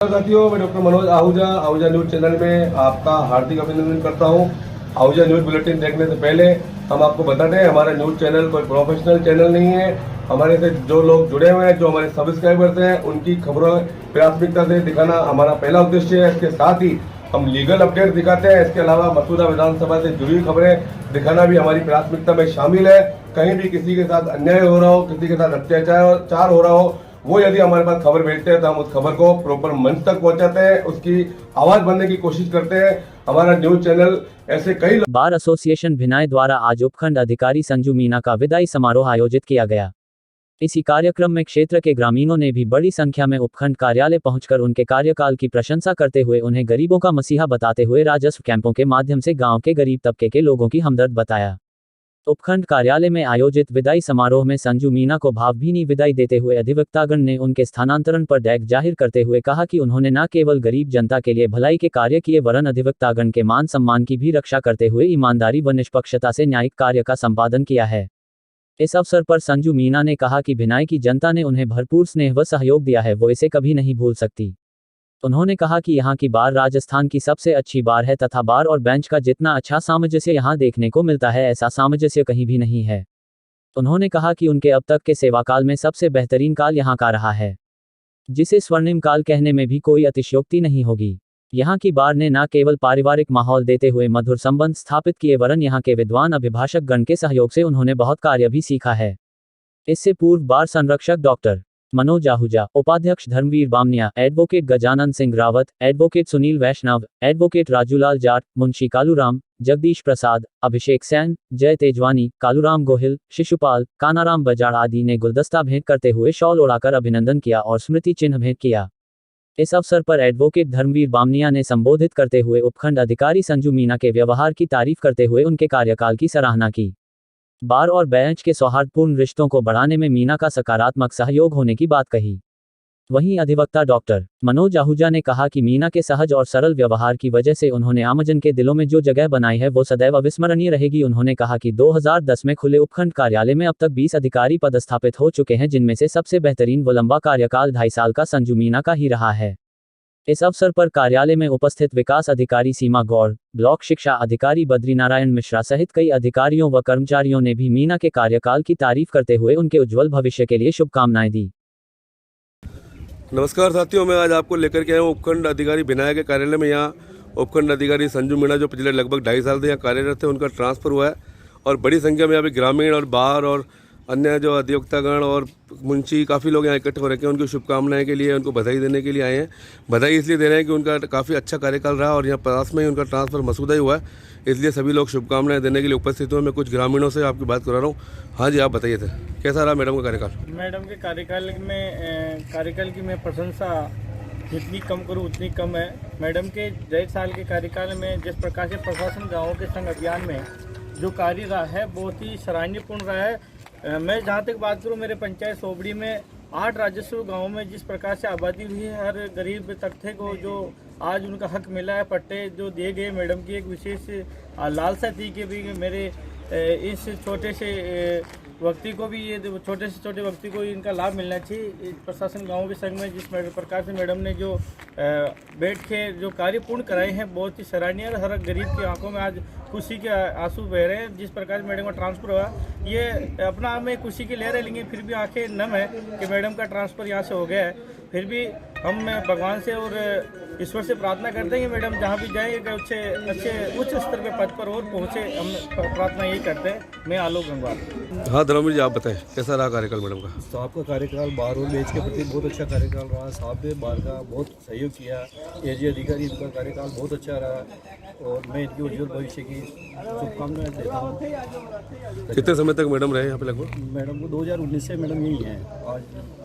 साथियों, मैं doctor Manoj Ahuja Ahuja news channel में आपका हार्दिक अभिनंदन करता हूं। आहूजा न्यूज बुलेटिन देखने से पहले हम आपको बता दें, हमारा न्यूज चैनल कोई प्रोफेशनल चैनल नहीं है। हमारे से जो लोग जुड़े हुए हैं, जो हमारे सब्सक्राइबर्स हैं, उनकी खबरों प्राथमिकता से दिखाना हमारा पहला उद्देश्य है। इसके साथ ही हम लीगल अपडेट दिखाते हैं। इसके अलावा मसूदा विधानसभा से जुड़ी खबरें दिखाना भी हमारी प्राथमिकता में शामिल है। कहीं भी किसी के साथ अन्याय हो रहा हो, किसी के साथ अत्याचार हो रहा हो, वो यदि हमारे पास खबर भेजते हैं तो हम उस खबर को प्रॉपर मंच तक पहुंचाते हैं, उसकी आवाज बनने की कोशिश करते हैं। हमारा न्यूज चैनल ऐसे कई बार एसोसिएशन भिनाई द्वारा आज उपखंड अधिकारी संजू मीना का विदाई समारोह आयोजित किया गया। इसी कार्यक्रम में क्षेत्र के ग्रामीणों ने भी बड़ी संख्या में उपखंड कार्यालय पहुंचकर उनके कार्यकाल की प्रशंसा करते हुए उन्हें गरीबों का मसीहा बताते हुए राजस्व कैंपों के माध्यम से गांव के गरीब तबके के लोगों की हमदर्द बताया। उपखंड कार्यालय में आयोजित विदाई समारोह में संजू मीना को भावभीनी विदाई देते हुए अधिवक्तागण ने उनके स्थानांतरण पर डैक जाहिर करते हुए कहा कि उन्होंने न केवल गरीब जनता के लिए भलाई के कार्य किए, वरन अधिवक्तागण के मान सम्मान की भी रक्षा करते हुए ईमानदारी व निष्पक्षता से न्यायिक कार्य का संपादन किया है। इस अवसर पर संजू मीना ने कहा कि भिनाई की जनता ने उन्हें भरपूर स्नेह व सहयोग दिया है, वो इसे कभी नहीं भूल सकती। उन्होंने कहा कि यहाँ की बार राजस्थान की सबसे अच्छी बार है तथा बार और बेंच का जितना अच्छा सामंजस्य यहाँ देखने को मिलता है, ऐसा सामंजस्य कहीं भी नहीं है। उन्होंने कहा कि उनके अब तक के सेवाकाल में सबसे बेहतरीन काल यहाँ का रहा है, जिसे स्वर्णिम काल कहने में भी कोई अतिशयोक्ति नहीं होगी। यहाँ की बार ने न केवल पारिवारिक माहौल देते हुए मधुर संबंध स्थापित किए, वरन यहाँ के विद्वान अभिभाषक गण के सहयोग से उन्होंने बहुत कार्य भी सीखा है। इससे पूर्व बार संरक्षक डॉक्टर मनोज आहूजा, उपाध्यक्ष धर्मवीर बामनिया, एडवोकेट गजानन सिंह रावत, एडवोकेट सुनील वैष्णव, एडवोकेट राजूलाल जाट, मुंशी कालूराम, जगदीश प्रसाद, अभिषेक सैन, जय तेजवानी, कालूराम गोहिल, शिशुपाल, कानाराम बजाड़ आदि ने गुलदस्ता भेंट करते हुए शॉल ओढ़ाकर अभिनंदन किया और स्मृति चिन्ह भेंट किया। इस अवसर पर एडवोकेट धर्मवीर बामनिया ने संबोधित करते हुए उपखंड अधिकारी संजू मीना के व्यवहार की तारीफ करते हुए उनके कार्यकाल की सराहना की। बार और बेंच के सौहार्दपूर्ण रिश्तों को बढ़ाने में मीना का सकारात्मक सहयोग होने की बात कही। वहीं अधिवक्ता डॉक्टर मनोज आहूजा ने कहा कि मीना के सहज और सरल व्यवहार की वजह से उन्होंने आमजन के दिलों में जो जगह बनाई है वो सदैव अविस्मरणीय रहेगी। उन्होंने कहा कि 2010 में खुले उपखंड कार्यालय में अब तक 20 अधिकारी पदस्थापित हो चुके हैं, जिनमें से सबसे बेहतरीन व लंबा कार्यकाल 2.5 साल का संजू मीना का ही रहा है। इस अवसर पर कार्यालय में उपस्थित विकास अधिकारी सीमा गौड़, ब्लॉक शिक्षा अधिकारी बद्रीनारायण मिश्रा सहित कई अधिकारियों व कर्मचारियों ने भी मीना के कार्यकाल की तारीफ करते हुए उनके उज्जवल भविष्य के लिए शुभकामनाएं दी। नमस्कार साथियों, मैं आज आपको लेकर के आया हूँ उपखंड अधिकारी भिनाई के कार्यालय में। यहाँ उपखंड अधिकारी संजू मीना जो पिछले लगभग 2.5 साल से यहाँ कार्यरत थे, उनका ट्रांसफ़र हुआ है और बड़ी संख्या में यहाँ पे ग्रामीण और बाहर और अन्य जो अधिवक्तागण और मुंशी काफ़ी लोग यहाँ इकट्ठे हो रखे हैं। उनकी शुभकामनाएं के लिए, उनको बधाई देने के लिए आए हैं। बधाई इसलिए दे रहे हैं कि उनका काफ़ी अच्छा कार्यकाल रहा और यहाँ पास में ही उनका ट्रांसफ़र मसूदा ही हुआ है, इसलिए सभी लोग शुभकामनाएं देने के लिए उपस्थित हुए। मैं कुछ ग्रामीणों से आपकी बात करा रहा हूँ। हाँ जी, आप बताइए थे कैसा रहा मैडम का कार्यकाल? मैडम के कार्यकाल की मैं प्रशंसा जितनी कम करूँ उतनी कम है। मैडम के 1.5 साल के कार्यकाल में जिस प्रकार से प्रशासन गाँवों के संग अभियान में जो कार्य रहा है, बहुत ही सराहनीयपूर्ण रहा है। मैं जहाँ तक बात करूँ, मेरे पंचायत सोबड़ी में 8 राजस्व गाँव में जिस प्रकार से आबादी हुई है, हर गरीब तबके को जो आज उनका हक मिला है, पट्टे जो दिए गए, मैडम की एक विशेष लालसा थी कि भी मेरे इस छोटे से व्यक्ति को भी, ये छोटे से छोटे व्यक्ति को इनका लाभ मिलना चाहिए। प्रशासन गाँव के संघ में जिस प्रकार से मैडम ने जो बैठ के जो कार्य पूर्ण कराए हैं, बहुत ही सराहनीय। हर गरीब की आंखों में आज खुशी के आंसू बह रहे हैं। जिस प्रकार मैडम का ट्रांसफ़र हुआ, ये अपना में खुशी की लहर है, लेकिन फिर भी आंखें नम है कि मैडम का ट्रांसफ़र यहाँ से हो गया है। फिर भी हम भगवान से और ईश्वर से प्रार्थना करते हैं कि मैडम जहाँ भी जाएंगे अच्छे उच्च स्तर पे पद पर और पहुँचे। हम प्रार्थना यही करते हैं। मैं आलोक गंगवार। हाँ धर्मवीर जी, आप बताएं कैसा रहा कार्यकाल मैडम का? साहब का कार्यकाल बार और बेंच के प्रति बहुत अच्छा कार्यकाल रहा। साहब ने बार का बहुत सहयोग किया। एजी अधिकारी, इनका कार्यकाल बहुत अच्छा रहा और मैं इनकी उज्जवल भविष्य की शुभकामनाएं देता हूँ। कितने समय तक मैडम रहे यहाँ पे? लगभग मैडम को 2019 से मैडम यही हैं। आज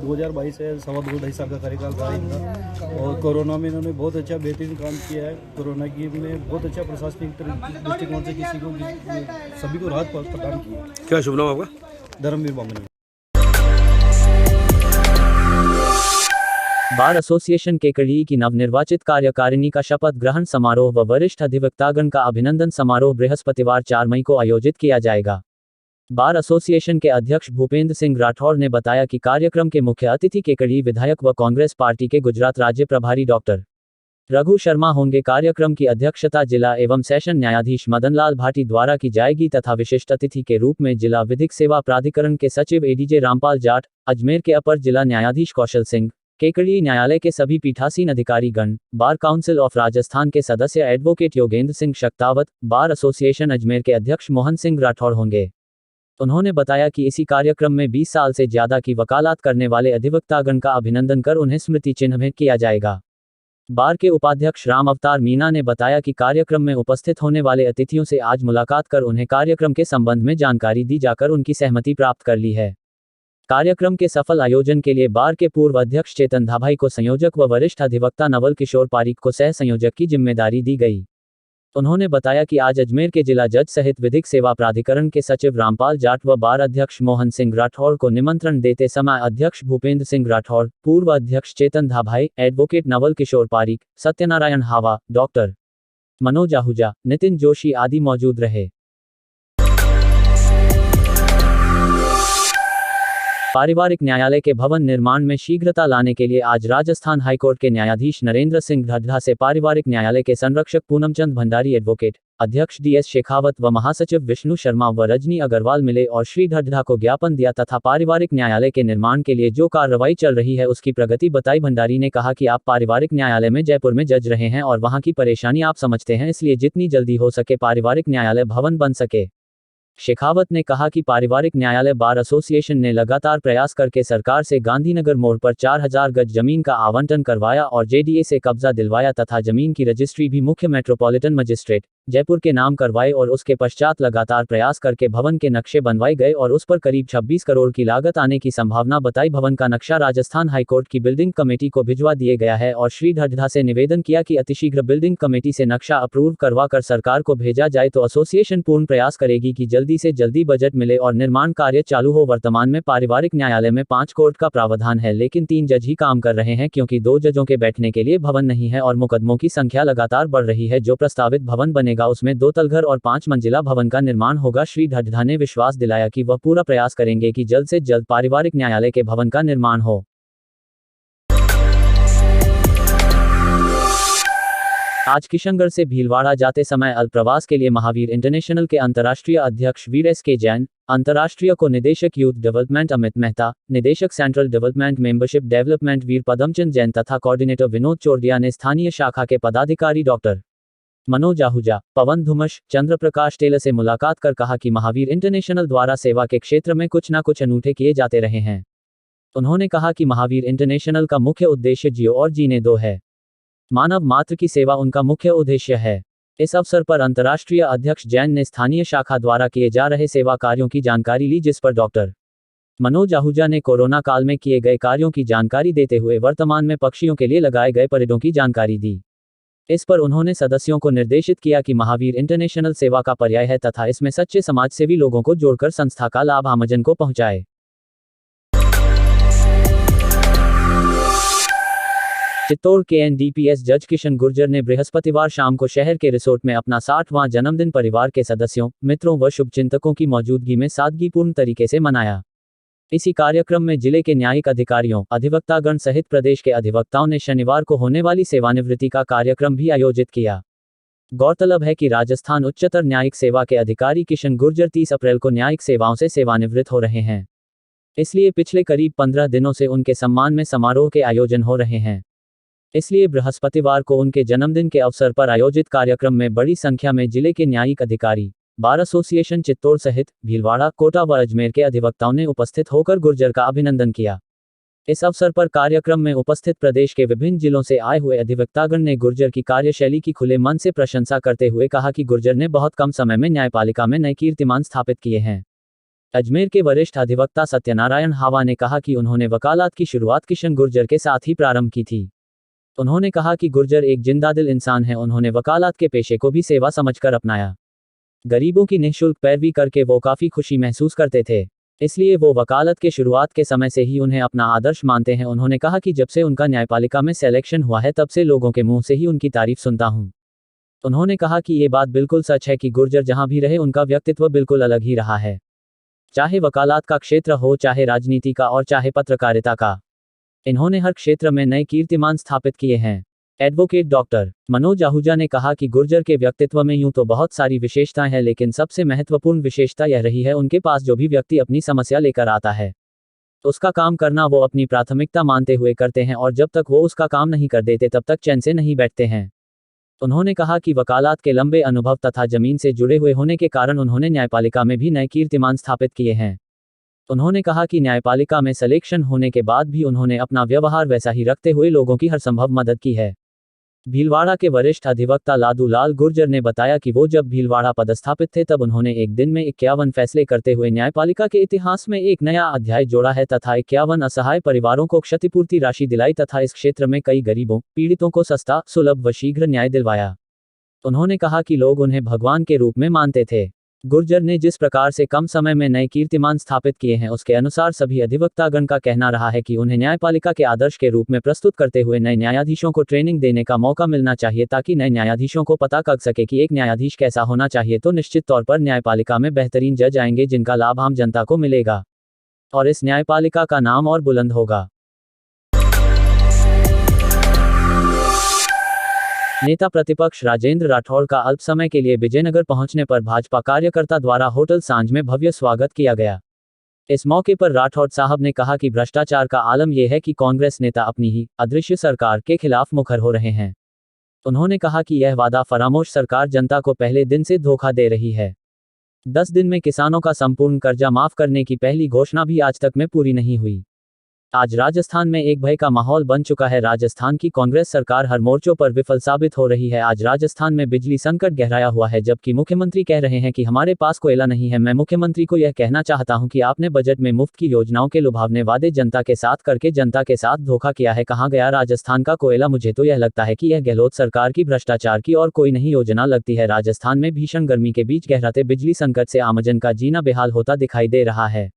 2022 है, 2.5 साल का कार्यकाल रहा इनका और कोरोना में इन्होंने बहुत अच्छा बेहतरीन काम किया है। कोरोना की में बहुत अच्छा प्रशासनिक दृष्टिकोण से किसी को सभी को राहत प्रदान की। क्या शुभ नाम आपका? धर्मवीर बामनी। बार एसोसिएशन के कड़ी की नवनिर्वाचित कार्यकारिणी का शपथ ग्रहण समारोह व वरिष्ठ अधिवक्तागण का अभिनंदन समारोह बृहस्पतिवार 4 मई को आयोजित किया जाएगा। बार एसोसिएशन के अध्यक्ष भूपेंद्र सिंह राठौर ने बताया कि कार्यक्रम के मुख्य अतिथि केकड़ी विधायक व कांग्रेस पार्टी के गुजरात राज्य प्रभारी डॉक्टर रघु शर्मा होंगे। कार्यक्रम की अध्यक्षता जिला एवं सेशन न्यायाधीश मदनलाल भाटी द्वारा की जाएगी तथा विशिष्ट अतिथि के रूप में जिला विधिक सेवा प्राधिकरण के सचिव एडीजे रामपाल जाट, अजमेर के अपर जिला न्यायाधीश कौशल सिंह, केकड़ी न्यायालय के सभी पीठासीन अधिकारीगण, बार काउंसिल ऑफ राजस्थान के सदस्य advocate Yogendra Singh Shaktawat, bar association Ajmer के अध्यक्ष मोहन सिंह राठौर होंगे। उन्होंने बताया कि इसी कार्यक्रम में 20 साल से ज्यादा की वकालत करने वाले अधिवक्तागण का अभिनंदन कर उन्हें स्मृति चिन्ह भेंट किया जाएगा। बार के उपाध्यक्ष राम अवतार मीना ने बताया कि कार्यक्रम में उपस्थित होने वाले अतिथियों से आज मुलाकात कर उन्हें कार्यक्रम के संबंध में जानकारी दी जाकर उनकी सहमति प्राप्त कर ली है। कार्यक्रम के सफल आयोजन के लिए बार के पूर्व अध्यक्ष चेतन धाभाई को संयोजक व वरिष्ठ अधिवक्ता नवल किशोर पारीक को सह संयोजक की जिम्मेदारी दी गई। उन्होंने बताया कि आज अजमेर के जिला जज सहित विधिक सेवा प्राधिकरण के सचिव रामपाल जाट व बार अध्यक्ष मोहन सिंह राठौर को निमंत्रण देते समय अध्यक्ष भूपेंद्र सिंह राठौर, पूर्व अध्यक्ष चेतन धाभाई, एडवोकेट नवल किशोर पारीक, सत्यनारायण हावा, डॉक्टर मनोज आहूजा, नितिन जोशी आदि मौजूद रहे। पारिवारिक न्यायालय के भवन निर्माण में शीघ्रता लाने के लिए आज राजस्थान हाईकोर्ट के न्यायाधीश नरेंद्र सिंह ढड्ढा से पारिवारिक न्यायालय के संरक्षक पूनमचंद भंडारी, एडवोकेट अध्यक्ष डीएस शेखावत व महासचिव विष्णु शर्मा व रजनी अग्रवाल मिले और श्री ढड्ढा को ज्ञापन दिया तथा पारिवारिक न्यायालय के निर्माण के लिए जो कार्रवाई चल रही है उसकी प्रगति बताई। भंडारी ने कहा कि आप पारिवारिक न्यायालय में जयपुर में जज रहे हैं और वहां की परेशानी आप समझते हैं, इसलिए जितनी जल्दी हो सके पारिवारिक न्यायालय भवन बन सके। शेखावत ने कहा कि पारिवारिक न्यायालय बार एसोसिएशन ने लगातार प्रयास करके सरकार से गांधीनगर मोड़ पर 4000 गज जमीन का आवंटन करवाया और जेडीए से कब्जा दिलवाया तथा जमीन की रजिस्ट्री भी मुख्य मेट्रोपॉलिटन मजिस्ट्रेट जयपुर के नाम करवाए और उसके पश्चात लगातार प्रयास करके भवन के नक्शे बनवाए गए और उस पर करीब 26 करोड़ की लागत आने की संभावना बताई। भवन का नक्शा राजस्थान हाईकोर्ट की बिल्डिंग कमेटी को भिजवा दिए गया है और श्री ढड्ढा से निवेदन किया कि अतिशीघ्र बिल्डिंग कमेटी से नक्शा अप्रूव करवा कर सरकार को भेजा जाए तो एसोसिएशन पूर्ण प्रयास करेगी कि जल्दी से जल्दी बजट मिले और निर्माण कार्य चालू हो। वर्तमान में पारिवारिक न्यायालय में 5 कोर्ट का प्रावधान है लेकिन 3 जज ही काम कर रहे हैं क्योंकि 2 जजों के बैठने के लिए भवन नहीं है और मुकदमों की संख्या लगातार बढ़ रही है। जो प्रस्तावित भवन बनेगा उसमें 2 तलघर और 5 मंजिला भवन का निर्माण होगा। श्री ढड्ढा ने विश्वास दिलाया कि वह पूरा प्रयास करेंगे कि जल्द से जल्द पारिवारिक न्यायालय के भवन का निर्माण हो। आज किशनगढ़ से भीलवाड़ा जाते समय अल्पप्रवास के लिए महावीर इंटरनेशनल के अंतर्राष्ट्रीय अध्यक्ष वीर एस के जैन, अंतर्राष्ट्रीय को निदेशक यूथ डेवलपमेंट अमित मेहता, निदेशक सेंट्रल डेवलपमेंट मेंबरशिप डेवलपमेंट वीर पदमचंद जैन तथा कोऑर्डिनेटर विनोद चोरडिया ने स्थानीय शाखा के पदाधिकारी डॉक्टर मनोज आहूजा, पवन धुमश, चंद्रप्रकाश टेलर से मुलाकात कर कहा कि महावीर इंटरनेशनल द्वारा सेवा के क्षेत्र में कुछ न कुछ अनूठे किए जाते रहे हैं। उन्होंने कहा कि महावीर इंटरनेशनल का मुख्य उद्देश्य जियो और जीने दो है। मानव मात्र की सेवा उनका मुख्य उद्देश्य है। इस अवसर पर अंतर्राष्ट्रीय अध्यक्ष जैन ने स्थानीय शाखा द्वारा किए जा रहे सेवा कार्यों की जानकारी ली, जिस पर डॉक्टर मनोज आहूजा ने कोरोना काल में किए गए कार्यों की जानकारी देते हुए वर्तमान में पक्षियों के लिए लगाए गए परेडों की जानकारी दी। इस पर उन्होंने सदस्यों को निर्देशित किया कि महावीर इंटरनेशनल सेवा का पर्याय है तथा इसमें सच्चे समाजसेवी लोगों को जोड़कर संस्था का लाभ आमजन को पहुंचाए। चित्तौड़ के एनडीपीएस जज किशन गुर्जर ने बृहस्पतिवार शाम को शहर के रिसोर्ट में अपना 60वां जन्मदिन परिवार के सदस्यों, मित्रों व शुभचिंतकों की मौजूदगी में सादगीपूर्ण तरीके से मनाया। इसी कार्यक्रम में जिले के न्यायिक अधिकारियों, अधिवक्तागण सहित प्रदेश के अधिवक्ताओं ने शनिवार को होने वाली सेवानिवृत्ति का कार्यक्रम भी आयोजित किया। गौरतलब है कि राजस्थान उच्चतर न्यायिक सेवा के अधिकारी किशन गुर्जर 30 अप्रैल को न्यायिक सेवाओं से सेवानिवृत्त हो रहे हैं। इसलिए पिछले करीब 15 दिनों से उनके सम्मान में समारोह के आयोजन हो रहे हैं। इसलिए बृहस्पतिवार को उनके जन्मदिन के अवसर पर आयोजित कार्यक्रम में बड़ी संख्या में जिले के न्यायिक अधिकारी, बार एसोसिएशन चित्तौड़ सहित भीलवाड़ा, कोटा व अजमेर के अधिवक्ताओं ने उपस्थित होकर गुर्जर का अभिनंदन किया। इस अवसर पर कार्यक्रम में उपस्थित प्रदेश के विभिन्न जिलों से आए हुए अधिवक्तागण ने गुर्जर की कार्यशैली की खुले मन से प्रशंसा करते हुए कहा कि गुर्जर ने बहुत कम समय में न्यायपालिका में नए कीर्तिमान स्थापित किए हैं। अजमेर के वरिष्ठ अधिवक्ता सत्यनारायण हावा ने कहा कि उन्होंने वकालत की शुरुआत किशन गुर्जर के साथ ही प्रारंभ की थी। उन्होंने कहा कि गुर्जर एक जिंदादिल इंसान है। उन्होंने वकालत के पेशे को भी सेवा समझकर अपनाया। गरीबों की निःशुल्क पैरवी करके वो काफी खुशी महसूस करते थे, इसलिए वो वकालत के शुरुआत के समय से ही उन्हें अपना आदर्श मानते हैं। उन्होंने कहा कि जब से उनका न्यायपालिका में सिलेक्शन हुआ है तब से लोगों के मुंह से ही उनकी तारीफ सुनता हूं। उन्होंने कहा कि ये बात बिल्कुल सच है कि गुर्जर जहां भी रहे उनका व्यक्तित्व बिल्कुल अलग ही रहा है। चाहे वकालत का क्षेत्र हो, चाहे राजनीति का और चाहे पत्रकारिता का। इन्होंने हर क्षेत्र में नए कीर्तिमान स्थापित किए हैं। एडवोकेट डॉक्टर मनोज आहूजा ने कहा कि गुर्जर के व्यक्तित्व में यूं तो बहुत सारी विशेषताएं हैं, लेकिन सबसे महत्वपूर्ण विशेषता यह रही है उनके पास जो भी व्यक्ति अपनी समस्या लेकर आता है, उसका काम करना वो अपनी प्राथमिकता मानते हुए करते हैं, और जब तक वो उसका काम नहीं कर देते तब तक चैन से नहीं बैठते हैं। उन्होंने कहा कि वकालत के लंबे अनुभव तथा जमीन से जुड़े हुए होने के कारण उन्होंने न्यायपालिका में भी नए कीर्तिमान स्थापित किए हैं। उन्होंने कहा कि न्यायपालिका में सिलेक्शन होने के बाद भी उन्होंने अपना व्यवहार वैसा ही रखते हुए लोगों की हर संभव मदद की है। भीलवाड़ा के वरिष्ठ अधिवक्ता लादू लाल गुर्जर ने बताया कि वो जब भीलवाड़ा पदस्थापित थे तब उन्होंने एक दिन में 51 फैसले करते हुए न्यायपालिका के इतिहास में एक नया अध्याय जोड़ा है तथा 51 असहाय परिवारों को क्षतिपूर्ति राशि दिलाई तथा इस क्षेत्र में कई गरीबों पीड़ितों को सस्ता, सुलभ व शीघ्र न्याय दिलवाया। उन्होंने कहा कि लोग उन्हें भगवान के रूप में मानते थे। गुर्जर ने जिस प्रकार से कम समय में नए कीर्तिमान स्थापित किए हैं उसके अनुसार सभी अधिवक्तागण का कहना रहा है कि उन्हें न्यायपालिका के आदर्श के रूप में प्रस्तुत करते हुए नए न्यायाधीशों को ट्रेनिंग देने का मौका मिलना चाहिए ताकि नए न्यायाधीशों को पता लग सके कि एक न्यायाधीश कैसा होना चाहिए। तो निश्चित तौर पर न्यायपालिका में बेहतरीन जज आएंगे जिनका लाभ आम जनता को मिलेगा और इस न्यायपालिका का नाम और बुलंद होगा। नेता प्रतिपक्ष राजेंद्र राठौड़ का अल्प समय के लिए विजयनगर पहुंचने पर भाजपा कार्यकर्ता द्वारा होटल सांझ में भव्य स्वागत किया गया। इस मौके पर राठौड़ साहब ने कहा कि भ्रष्टाचार का आलम यह है कि कांग्रेस नेता अपनी ही अदृश्य सरकार के खिलाफ मुखर हो रहे हैं। उन्होंने कहा कि यह वादा फरामोश सरकार जनता को पहले दिन से धोखा दे रही है। 10 दिन में किसानों का संपूर्ण कर्जा माफ करने की पहली घोषणा भी आज तक में पूरी नहीं हुई। आज राजस्थान में एक भय का माहौल बन चुका है। राजस्थान की कांग्रेस सरकार हर मोर्चों पर विफल साबित हो रही है। आज राजस्थान में बिजली संकट गहराया हुआ है जबकि मुख्यमंत्री कह रहे हैं कि हमारे पास कोयला नहीं है। मैं मुख्यमंत्री को यह कहना चाहता हूं कि आपने बजट में मुफ्त की योजनाओं के लुभावने वादे जनता के साथ करके जनता के साथ धोखा किया है। कहां गया राजस्थान का कोयला? मुझे तो यह लगता है कि यह गहलोत सरकार की भ्रष्टाचार की और कोई नहीं योजना लगती है। राजस्थान में भीषण गर्मी के बीच गहराते बिजली संकट से आमजन का जीना बेहाल होता दिखाई दे रहा है।